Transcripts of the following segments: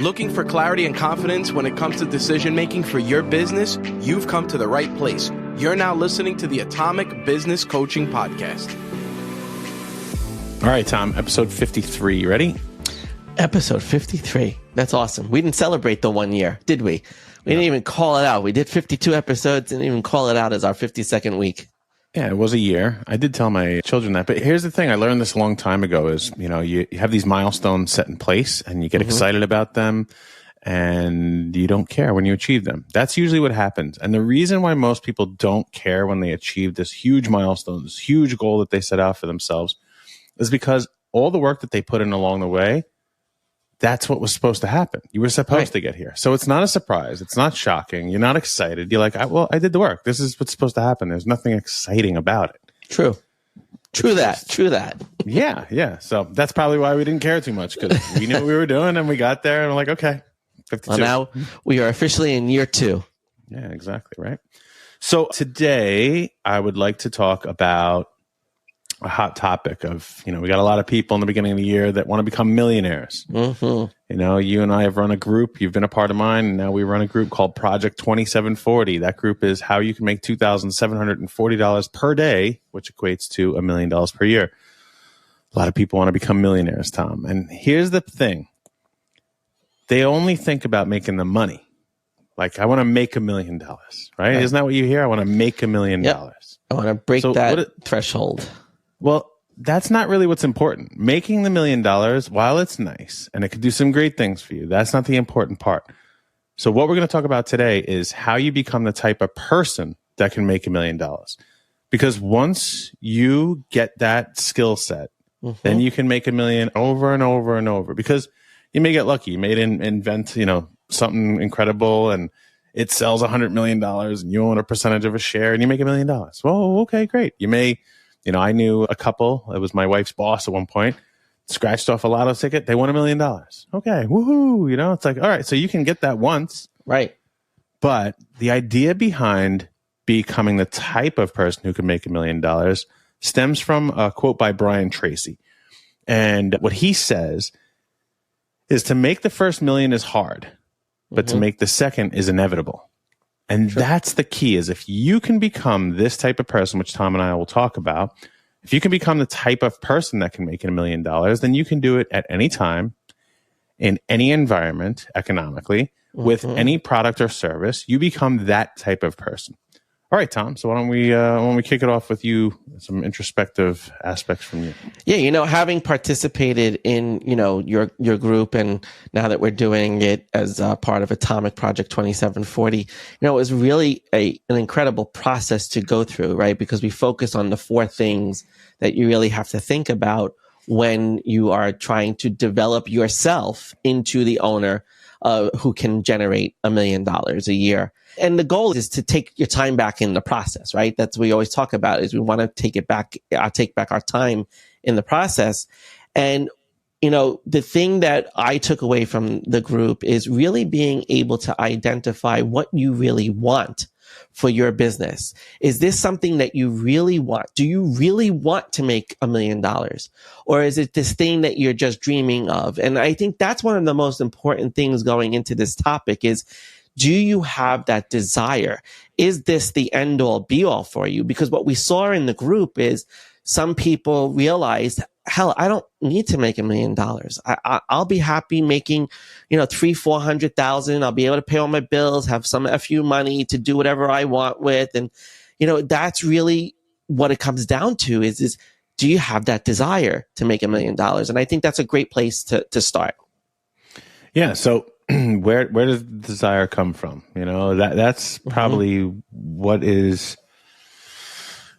Looking for clarity and confidence when it comes to decision making for your business? You've come to the right place. You're now listening to the Atomic Business Coaching Podcast. All right, Tom, episode 53. You ready? Episode 53. That's awesome. We didn't celebrate the 1 year, did we? We didn't even call it out. We did 52 episodes and didn't even call it out as our 52nd week. Yeah, it was a year. I did tell my children that. But here's the thing. I learned this a long time ago is, you have these milestones set in place and you get excited about them and you don't care when you achieve them. That's usually what happens. And the reason why most people don't care when they achieve this huge milestone, this huge goal that they set out for themselves is because all the work that they put in along the way, that's what was supposed to happen. You were supposed to get here. So it's not a surprise. It's not shocking. You're not excited. You're like, I did the work. This is what's supposed to happen. There's nothing exciting about it. True that. Yeah. So that's probably why we didn't care too much, because we knew what we were doing and we got there and we're like, okay, 52. Well, now we are officially in year 2. Yeah, exactly. Right. So today I would like to talk about a hot topic of, we got a lot of people in the beginning of the year that want to become millionaires. You and I have run a group. You've been a part of mine. And now we run a group called Project 2740. That group is how you can make $2,740 per day, which equates to $1 million per year. A lot of people want to become millionaires, Tom. And here's the thing. They only think about making the money. Like, I want to make $1 million, right? Isn't that what you hear? I want to make $1 million. I want to break that threshold. Well, that's not really what's important. Making the $1 million, while it's nice and it could do some great things for you, that's not the important part. So what we're going to talk about today is how you become the type of person that can make $1 million. Because once you get that skill set, then you can make $1 million over and over and over. Because you may get lucky. You may invent, something incredible and it sells $100 million and you own a percentage of a share and you make $1 million. Well, okay, great. You may... I knew a couple, it was my wife's boss at one point, scratched off a lotto ticket. They won $1 million. Okay, woohoo. It's like, all right, so you can get that once. Right. But the idea behind becoming the type of person who can make $1 million stems from a quote by Brian Tracy. And what he says is to make the first million is hard, but to make the second is inevitable. And that's the key, is if you can become this type of person, which Tom and I will talk about, if you can become the type of person that can make $1 million, then you can do it at any time, in any environment, economically, with any product or service. You become that type of person. All right, Tom. So why don't we kick it off with you, some introspective aspects from you. Yeah, having participated in, your group, and now that we're doing it as a part of Atomic Project 2740, it was really an incredible process to go through, right? Because we focus on the 4 things that you really have to think about when you are trying to develop yourself into the owner who can generate $1 million a year. And the goal is to take your time back in the process, right? That's what we always talk about, is we want to take back our time in the process. And, the thing that I took away from the group is really being able to identify what you really want for your business. Is this something that you really want? Do you really want to make $1 million? Or is it this thing that you're just dreaming of? And I think that's one of the most important things going into this topic is, do you have that desire? Is this the end all be all for you? Because what we saw in the group is some people realized, hell, I don't need to make $1 million. I'll be happy making, $300,000-$400,000. I'll be able to pay all my bills, have some FU money to do whatever I want with. And, that's really what it comes down to is do you have that desire to make $1 million? And I think that's a great place to start. Yeah. So, where does the desire come from? That's probably what is,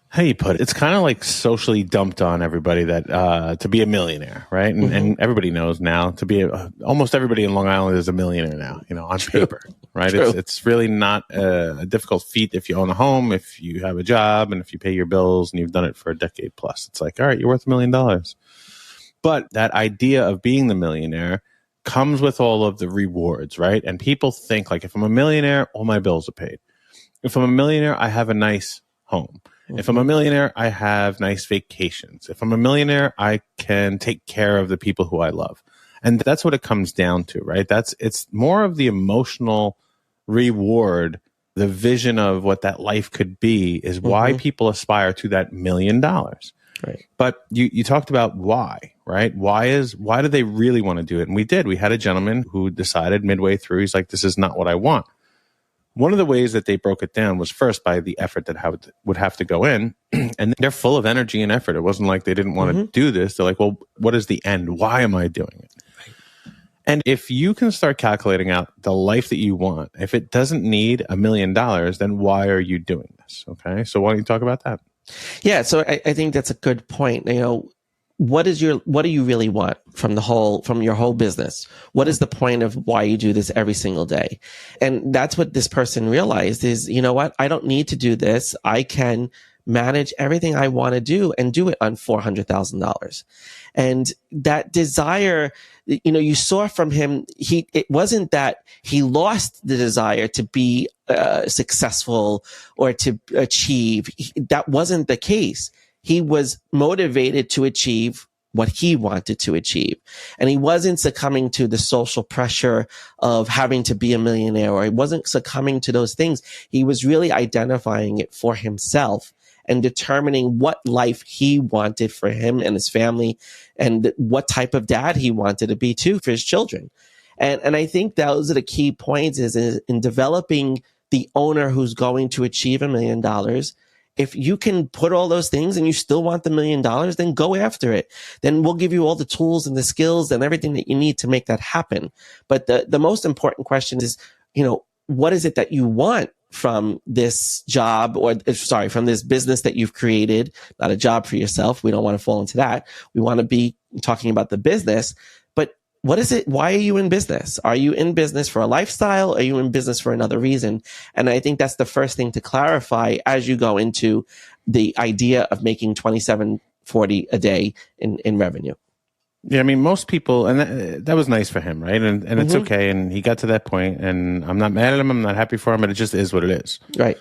how you put it. It's kind of like socially dumped on everybody that to be a millionaire, right? And everybody knows now to be almost everybody in Long Island is a millionaire now, on paper, right? It's really not a difficult feat if you own a home, if you have a job, and if you pay your bills and you've done it for a decade plus. It's like, all right, you're worth $1 million. But that idea of being the millionaire comes with all of the rewards, right? And people think like, if I'm a millionaire, all my bills are paid. If I'm a millionaire, I have a nice home. If I'm a millionaire, I have nice vacations. If I'm a millionaire, I can take care of the people who I love. And that's what it comes down to, right? It's more of the emotional reward, the vision of what that life could be is why people aspire to that $1 million. Right. But you talked about why, right? Why do they really want to do it? And we had a gentleman who decided midway through, he's like, this is not what I want. One of the ways that they broke it down was first by the effort that would have to go in, and they're full of energy and effort. It wasn't like they didn't want to do this. They're like, well, what is the end? Why am I doing it? And if you can start calculating out the life that you want, if it doesn't need $1 million, then why are you doing this? Okay. So why don't you talk about that? Yeah. So I think that's a good point. What do you really want from your whole business? What is the point of why you do this every single day? And that's what this person realized is, you know what? I don't need to do this. I can manage everything I want to do and do it on $400,000. And that desire, you saw from him, it wasn't that he lost the desire to be successful or to achieve. That wasn't the case. He was motivated to achieve what he wanted to achieve. And he wasn't succumbing to the social pressure of having to be a millionaire, or he wasn't succumbing to those things. He was really identifying it for himself and determining what life he wanted for him and his family and what type of dad he wanted to be too for his children. And I think those are the key points is in developing the owner who's going to achieve $1 million. If you can put all those things and you still want the $1 million, then go after it. Then we'll give you all the tools and the skills and everything that you need to make that happen. But the most important question is, what is it that you want from this job from this business that you've created, not a job for yourself. We don't want to fall into that. We want to be talking about the business, but what is it? Why are you in business? Are you in business for a lifestyle? Are you in business for another reason? And I think that's the first thing to clarify as you go into the idea of making $27.40 a day in revenue. Yeah, I mean, most people, and that was nice for him, right? And it's okay. And he got to that point, and I'm not mad at him. I'm not happy for him, but it just is what it is. Right.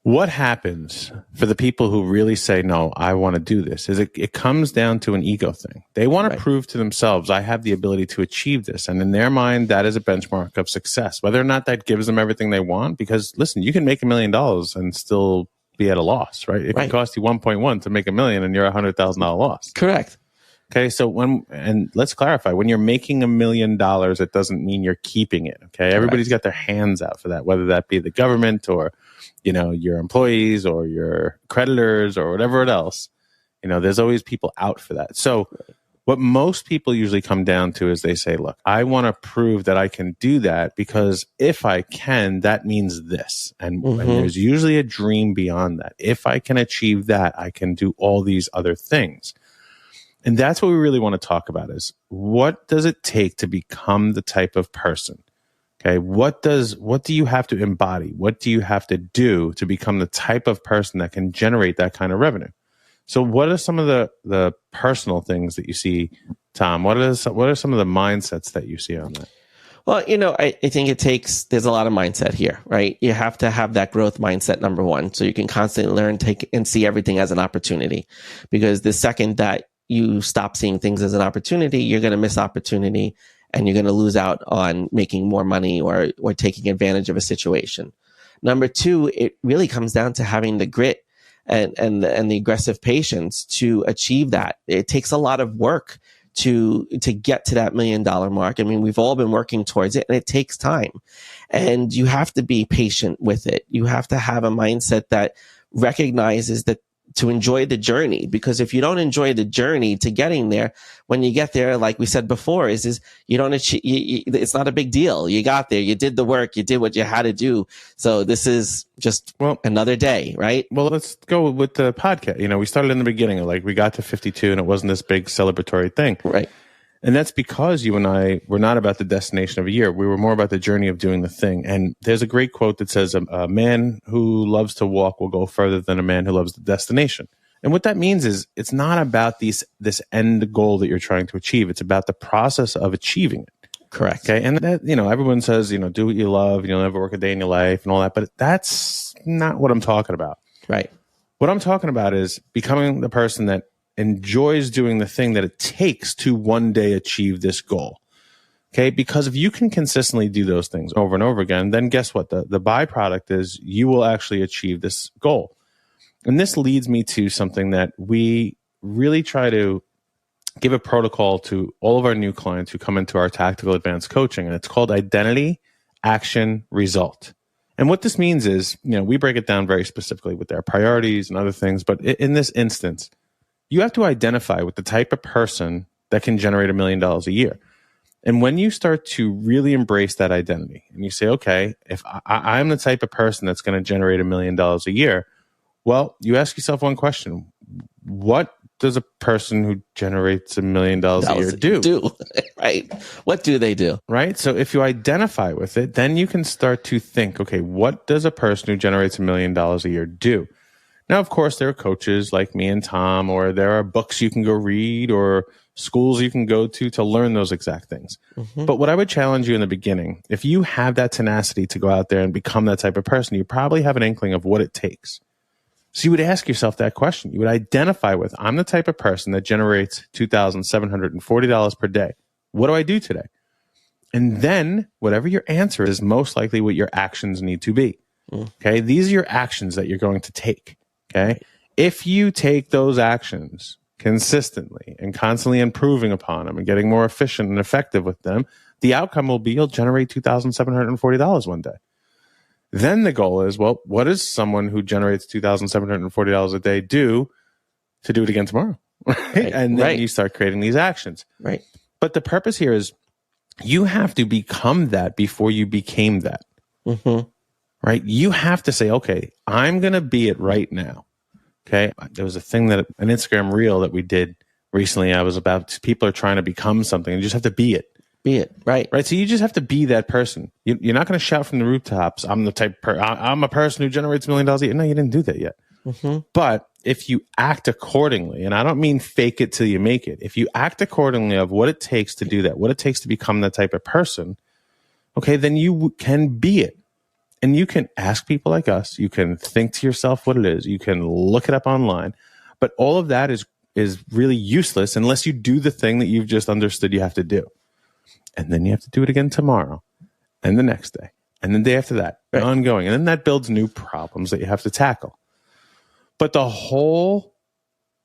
What happens for the people who really say, no, I want to do this, is it comes down to an ego thing. They want to prove to themselves, I have the ability to achieve this. And in their mind, that is a benchmark of success, whether or not that gives them everything they want. Because listen, you can make $1 million and still be at a loss, right? It can cost you 1.1 to make $1 million and you're $100,000 loss. Correct. Okay, so and let's clarify, when you're making $1 million, it doesn't mean you're keeping it. Okay, everybody's got their hands out for that, whether that be the government or, your employees or your creditors or whatever else. There's always people out for that. So what most people usually come down to is they say, look, I want to prove that I can do that because if I can, that means this. And there's usually a dream beyond that. If I can achieve that, I can do all these other things. And that's what we really want to talk about is what does it take to become the type of person? Okay. What do you have to embody? What do you have to do to become the type of person that can generate that kind of revenue? So what are some of the personal things that you see, Tom? What are some of the mindsets that you see on that? Well, I think there's a lot of mindset here, right? You have to have that growth mindset, number one, so you can constantly learn, take, and see everything as an opportunity. Because the second that you stop seeing things as an opportunity, you're going to miss opportunity and you're going to lose out on making more money or taking advantage of a situation. Number two, it really comes down to having the grit and the aggressive patience to achieve that. It takes a lot of work to get to that $1 million mark. I mean, we've all been working towards it and it takes time, and you have to be patient with it. You have to have a mindset that recognizes that to enjoy the journey, because if you don't enjoy the journey to getting there, when you get there, like we said before, is you don't achieve, it's not a big deal. You got there, you did the work, you did what you had to do. So this is just another day, right? Well, let's go with the podcast. We started in the beginning, like we got to 52 and it wasn't this big celebratory thing. Right. And that's because you and I were not about the destination of a year. We were more about the journey of doing the thing. And there's a great quote that says, a man who loves to walk will go further than a man who loves the destination. And what that means is it's not about this end goal that you're trying to achieve. It's about the process of achieving it. Correct. Okay. And that, everyone says, do what you love and you'll never work a day in your life and all that. But that's not what I'm talking about. Right. What I'm talking about is becoming the person that enjoys doing the thing that it takes to one day achieve this goal. Okay, because if you can consistently do those things over and over again, then guess what? The byproduct is you will actually achieve this goal. And this leads me to something that we really try to give a protocol to all of our new clients who come into our tactical advanced coaching, and it's called identity, action, result. And what this means is, we break it down very specifically with their priorities and other things. But in this instance, you have to identify with the type of person that can generate $1 million a year. And when you start to really embrace that identity and you say, okay, if I'm the type of person that's going to generate $1 million a year, well, you ask yourself one question. What does a person who generates $1 million a year do? Right. What do they do? Right. So if you identify with it, then you can start to think, okay, what does a person who generates $1 million a year do? Now, of course, there are coaches like me and Tom, or there are books you can go read or schools you can go to learn those exact things. Mm-hmm. But what I would challenge you in the beginning, if you have that tenacity to go out there and become that type of person, you probably have an inkling of what it takes. So you would ask yourself that question. You would identify with, I'm the type of person that generates $2,740 per day. What do I do today? And then whatever your answer is, most likely what your actions need to be. Okay. These are your actions that you're going to take. Okay. If you take those actions consistently and constantly improving upon them and getting more efficient and effective with them, the outcome will be you'll generate $2,740 one day. Then the goal is, well, what does someone who generates $2,740 a day do to do it again tomorrow? Right? And then you start creating these actions. Right. But the purpose here is you have to become that before you became that. Mm-hmm. Right? You have to say, okay, I'm going to be it right now. Okay. There was a thing an Instagram reel that we did recently. I was about, people are trying to become something and you just have to be it. Be it. Right. Right. So you just have to be that person. You're not going to shout from the rooftops, I'm a person who generates $1 million a year. No, you didn't do that yet. Mm-hmm. But if you act accordingly, and I don't mean fake it till you make it. If you act accordingly of what it takes to do that, what it takes to become that type of person, okay, then you can be it. And you can ask people like us. You can think to yourself what it is. You can look it up online. But all of that is really useless unless you do the thing that you've just understood you have to do. And then you have to do it again tomorrow and the next day and the day after that, right. Ongoing. And then that builds new problems that you have to tackle. But the whole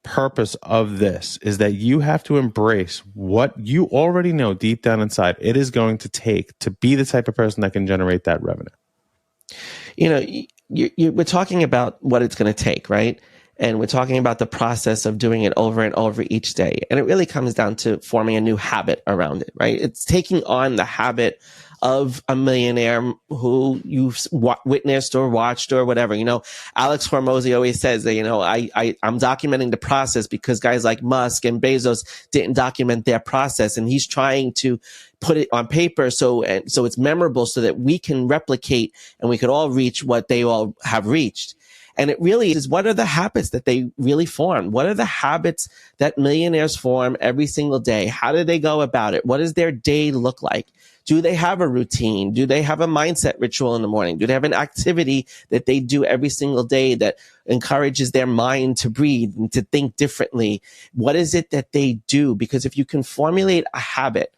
purpose of this is that you have to embrace what you already know deep down inside it is going to take to be the type of person that can generate that revenue. We're talking about what it's going to take, right? And we're talking about the process of doing it over and over each day. And it really comes down to forming a new habit around it, right? It's taking on the habit of a millionaire who you've witnessed or watched or whatever. Alex Hormozy always says that, I'm documenting the process because guys like Musk and Bezos didn't document their process. And he's trying to put it on paper so it's memorable so that we can replicate and we could all reach what they all have reached. And it really is, what are the habits that they really form? What are the habits that millionaires form every single day? How do they go about it? What does their day look like? Do they have a routine? Do they have a mindset ritual in the morning? Do they have an activity that they do every single day that encourages their mind to breathe and to think differently? What is it that they do? Because if you can formulate a habit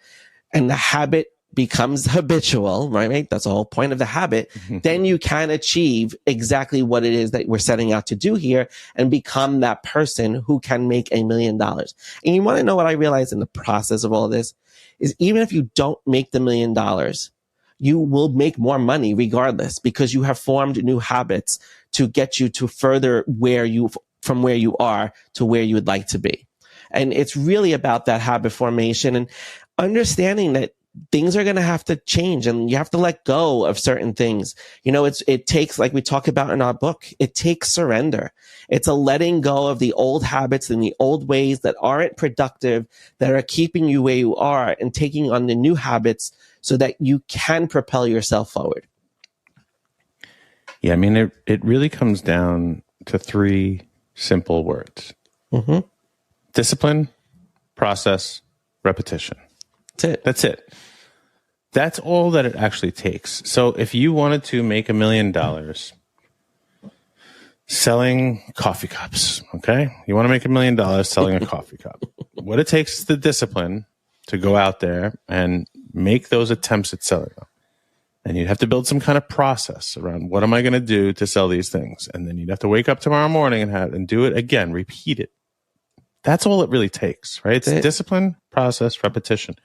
and the habit becomes habitual, right? That's the whole point of the habit. Then you can achieve exactly what it is that we're setting out to do here and become that person who can make $1 million. And you want to know what I realized in the process of all of this is even if you don't make the $1 million, you will make more money regardless because you have formed new habits to get you to further from where you are to where you would like to be. And it's really about that habit formation and understanding that things are going to have to change and you have to let go of certain things. It takes, like we talk about in our book, it takes surrender. It's a letting go of the old habits and the old ways that aren't productive, that are keeping you where you are and taking on the new habits so that you can propel yourself forward. Yeah. I mean, it really comes down to 3 simple words. Mm-hmm. Discipline, process, repetition. That's it. That's all that it actually takes. So if you wanted to make $1 million, selling coffee cups. Okay. You want to make $1 million selling a coffee cup. What it takes is the discipline to go out there and make those attempts at selling them. And you'd have to build some kind of process around what am I going to do to sell these things? And then you'd have to wake up tomorrow morning and do it again, repeat it. That's all it really takes, right? It's discipline, process, repetition.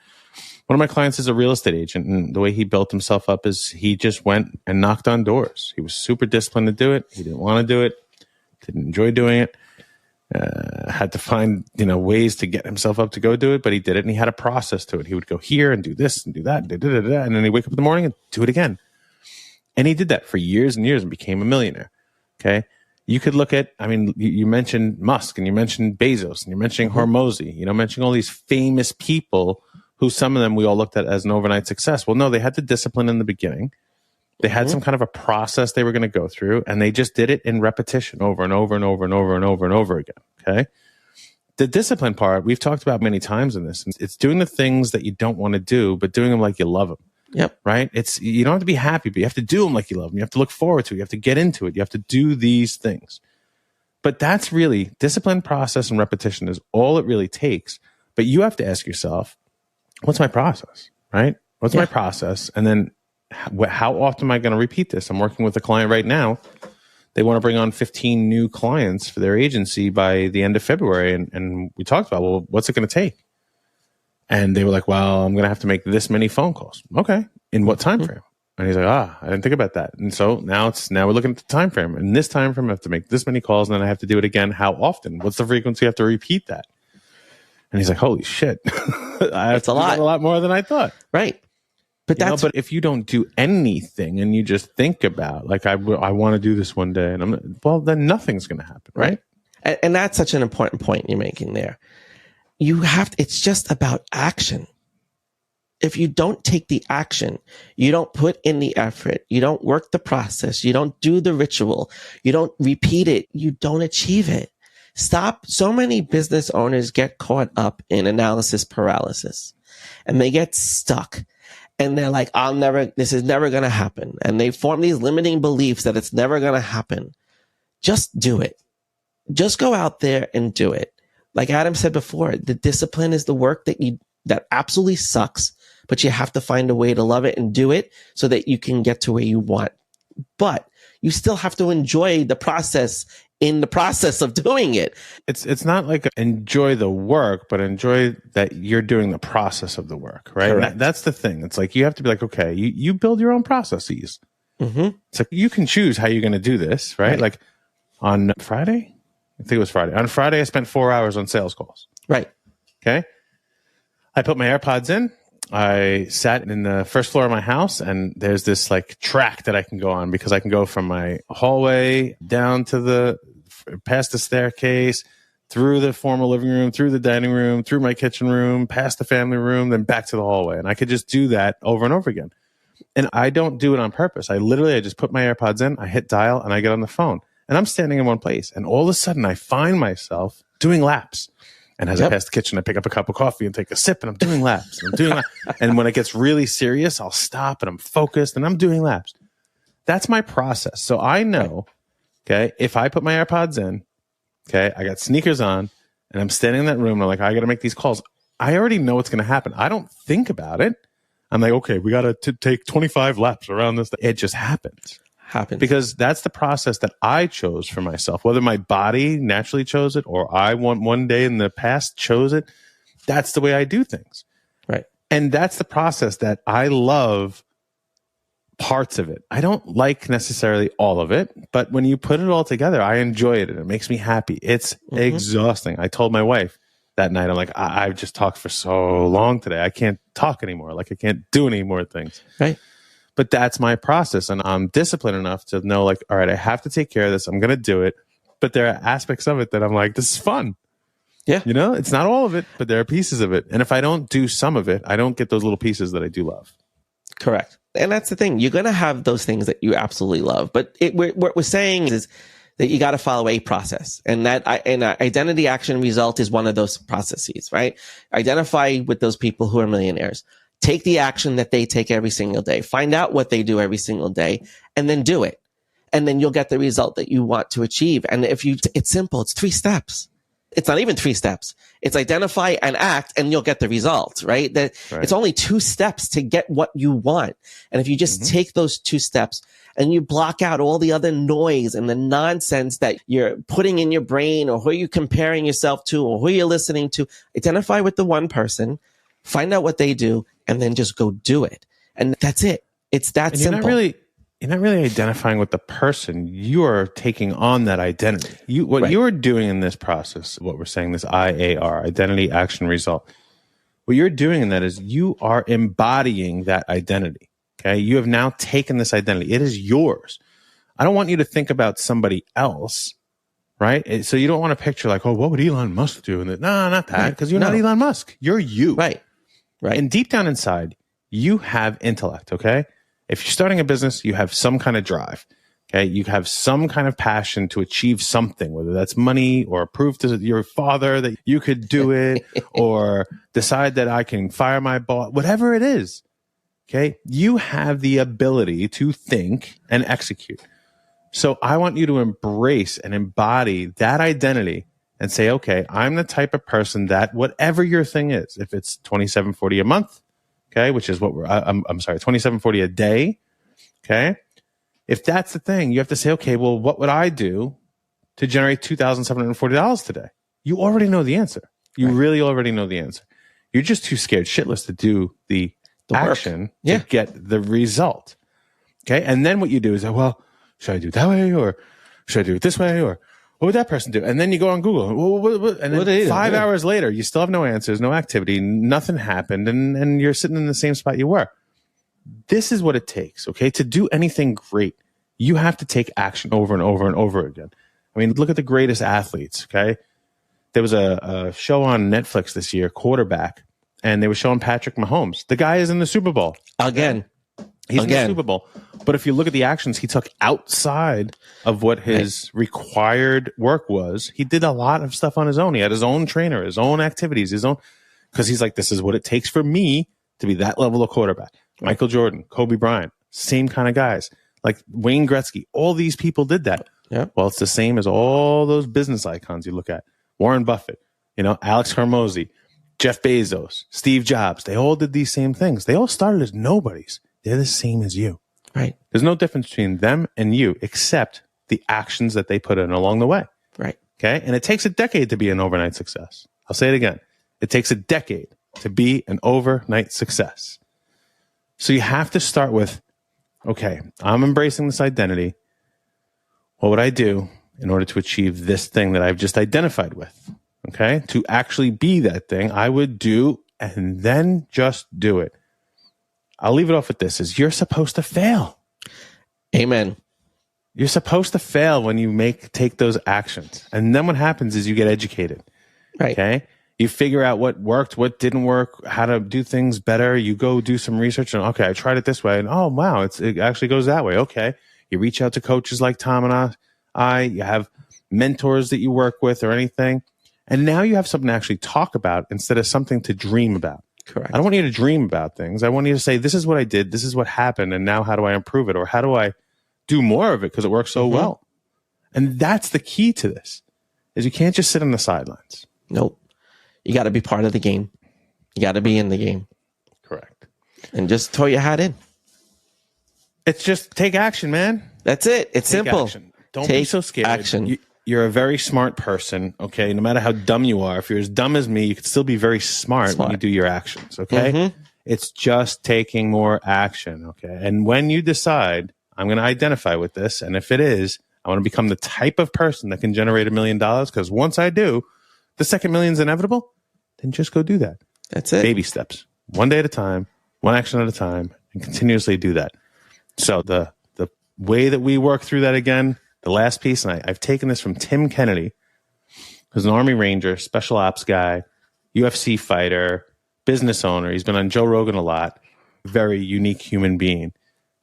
One of my clients is a real estate agent, and the way he built himself up is he just went and knocked on doors. He was super disciplined to do it. He didn't want to do it, didn't enjoy doing it. Had to find, ways to get himself up to go do it, but he did it, and he had a process to it. He would go here and do this and do that, and then he'd wake up in the morning and do it again. And he did that for years and years and became a millionaire. Okay. You could look at, you mentioned Musk, and you mentioned Bezos, and you're mentioning Hormozi, mentioning all these famous people who some of them we all looked at as an overnight success. Well, no, they had the discipline in the beginning. They had some kind of a process they were going to go through, and they just did it in repetition over and over and over and over and over and over again. Okay. The discipline part we've talked about many times in this. It's doing the things that you don't want to do, but doing them like you love them. Yep. Right. You don't have to be happy, but you have to do them like you love them. You have to look forward to it. You have to get into it. You have to do these things. But that's really discipline, process, and repetition is all it really takes. But you have to ask yourself, what's my process? Right. What's my process? And then how often am I going to repeat this? I'm working with a client right now. They want to bring on 15 new clients for their agency by the end of February. And we talked about, well, what's it going to take? And they were like, well, I'm going to have to make this many phone calls. Okay. In what time frame? And he's like, I didn't think about that. And so now we're looking at the time frame. In this time frame, I have to make this many calls, and then I have to do it again. How often? What's the frequency I have to repeat that? And he's like, holy shit. That's a lot more than I thought. Right. But but if you don't do anything and you just think about, like, I want to do this one day, and then nothing's going to happen. Right. And that's such an important point you're making there. It's just about action. If you don't take the action, you don't put in the effort, you don't work the process, you don't do the ritual, you don't repeat it, you don't achieve it. Stop. So many business owners get caught up in analysis paralysis, and they get stuck. And they're like, this is never going to happen. And they form these limiting beliefs that it's never going to happen. Just do it. Just go out there and do it. Like Adam said before, the discipline is the work that absolutely sucks, but you have to find a way to love it and do it so that you can get to where you want. But you still have to enjoy the process in the process of doing it. It's not like enjoy the work, but enjoy that you're doing the process of the work, right? That's the thing. It's like you have to be like, okay, you build your own processes. Mm-hmm. It's like you can choose how you're going to do this, right? Like on Friday, I think it was Friday. On Friday, I spent 4 hours on sales calls. Right. Okay. I put my AirPods in. I sat in the first floor of my house, and there's this like track that I can go on because I can go from my hallway down to past the staircase, through the formal living room, through the dining room, through my kitchen room, past the family room, then back to the hallway. And I could just do that over and over again. And I don't do it on purpose. I just put my AirPods in, I hit dial, and I get on the phone. And I'm standing in one place. And all of a sudden, I find myself doing laps. And as I pass the kitchen, I pick up a cup of coffee and take a sip, and I'm doing laps. And when it gets really serious, I'll stop, and I'm focused, and I'm doing laps. That's my process. So I know, okay, if I put my AirPods in, okay, I got sneakers on, and I'm standing in that room, and I'm like, I got to make these calls. I already know what's going to happen. I don't think about it. I'm like, okay, we got to take 25 laps around this. It just happens. Because that's the process that I chose for myself. Whether my body naturally chose it or I one day in the past chose it, that's the way I do things. Right. And that's the process that I love parts of it. I don't like necessarily all of it, but when you put it all together, I enjoy it and it makes me happy. It's exhausting. I told my wife that night, I'm like, I've just talked for so long today. I can't talk anymore. Like I can't do any more things. Right. But that's my process. And I'm disciplined enough to know, like, all right, I have to take care of this. I'm going to do it. But there are aspects of it that I'm like, this is fun. Yeah. It's not all of it, but there are pieces of it. And if I don't do some of it, I don't get those little pieces that I do love. Correct. And that's the thing. You're going to have those things that you absolutely love. But what we're saying is that you got to follow a process. And identity action result is one of those processes, right? Identify with those people who are millionaires. Take the action that they take every single day. Find out what they do every single day and then do it. and then you'll get the result that you want to achieve. And it's simple. It's 3 steps. It's not even 3 steps. It's identify and act, and you'll get the result, right? It's only 2 steps to get what you want. And if you just take those 2 steps and you block out all the other noise and the nonsense that you're putting in your brain, or who you're comparing yourself to, or who you're listening to, identify with the one person, find out what they do, and then just go do it. And that's it. It's that simple. You're not really identifying with the person. You are taking on that identity. What you are doing in this process, what we're saying, this IAR, identity, action, result. What you're doing in that is you are embodying that identity. Okay. You have now taken this identity. It is yours. I don't want you to think about somebody else, right? So you don't want to picture like, oh, what would Elon Musk do? And no, not that, because you're not Elon Musk. You're you. Right. And deep down inside, you have intellect. Okay. If you're starting a business, you have some kind of drive. Okay. You have some kind of passion to achieve something, whether that's money or prove to your father that you could do it or decide that I can fire my boss, whatever it is. Okay. You have the ability to think and execute. So I want you to embrace and embody that identity and say, okay, I'm the type of person that whatever your thing is, if it's $27.40 a month, okay, which is what I'm sorry, $27.40 a day. Okay. If that's the thing, you have to say, okay, well, what would I do to generate $2,740 today? You already know the answer. You really already know the answer. You're just too scared shitless to do the action to get the result. Okay. And then what you do is, well, should I do it that way, or should I do it this way, or what would that person do? And then you go on Google, and then 5 hours later, you still have no answers, no activity, nothing happened, and you're sitting in the same spot you were. This is what it takes, okay? To do anything great, you have to take action over and over and over again. I mean, look at the greatest athletes, okay? There was a show on Netflix this year, Quarterback, and they were showing Patrick Mahomes. The guy is in the Super Bowl. Again. He's in the Super Bowl. But if you look at the actions he took outside of what his required work was, he did a lot of stuff on his own. He had his own trainer, his own activities, because he's like, this is what it takes for me to be that level of quarterback. Michael Jordan, Kobe Bryant, same kind of guys. Like Wayne Gretzky, all these people did that. Yeah. Well, it's the same as all those business icons you look at. Warren Buffett, Alex Hormozy, Jeff Bezos, Steve Jobs. They all did these same things. They all started as nobodies. They're the same as you. Right. There's no difference between them and you, except the actions that they put in along the way. Right. Okay. And it takes a decade to be an overnight success. I'll say it again. It takes a decade to be an overnight success. So you have to start with, okay, I'm embracing this identity. What would I do in order to achieve this thing that I've just identified with? Okay. To actually be that thing, I would do, and then just do it. I'll leave it off with this: is you're supposed to fail. Amen. You're supposed to fail when you take those actions. And then what happens is you get educated. Right. Okay. You figure out what worked, what didn't work, how to do things better. You go do some research and, okay, I tried it this way. And oh, wow, it actually goes that way. Okay. You reach out to coaches like Tom and I, you have mentors that you work with or anything. And now you have something to actually talk about instead of something to dream about. Correct. I don't want you to dream about things. I want you to say, this is what I did. This is what happened. And now how do I improve it? Or how do I do more of it because it works so well? And that's the key to this, is you can't just sit on the sidelines. Nope. You got to be part of the game. You got to be in the game. Correct. And just throw your hat in. It's just take action, man. That's it. It's simple. Action. Don't be so scared. Action. You're a very smart person, okay? No matter how dumb you are, if you're as dumb as me, you can still be very smart when you do your actions, okay? It's just taking more action, okay? And when you decide, I'm going to identify with this, and if it is, I want to become the type of person that can generate $1 million, because once I do, the second million's inevitable, then just go do that. That's it. Baby steps. One day at a time, one action at a time, and continuously do that. So the way that we work through that again, the last piece, and I've taken this from Tim Kennedy, who's an Army Ranger, special ops guy, UFC fighter, business owner. He's been on Joe Rogan a lot. Very unique human being.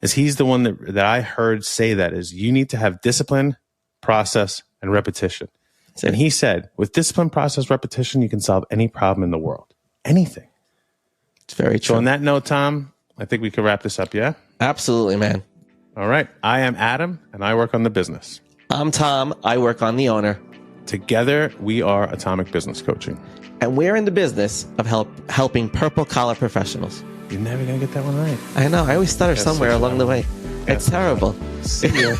Is he's the one that I heard say that is you need to have discipline, process, and repetition. And he said, with discipline, process, repetition, you can solve any problem in the world. Anything. It's very true. So on that note, Tom, I think we can wrap this up, yeah? Absolutely, man. All right. I am Adam, and I work on the business. I'm Tom. I work on the owner. Together, we are Atomic Business Coaching. And we're in the business of helping purple collar professionals. You're never going to get that one right. I know. I always stutter somewhere along the way. It's terrible. See ya.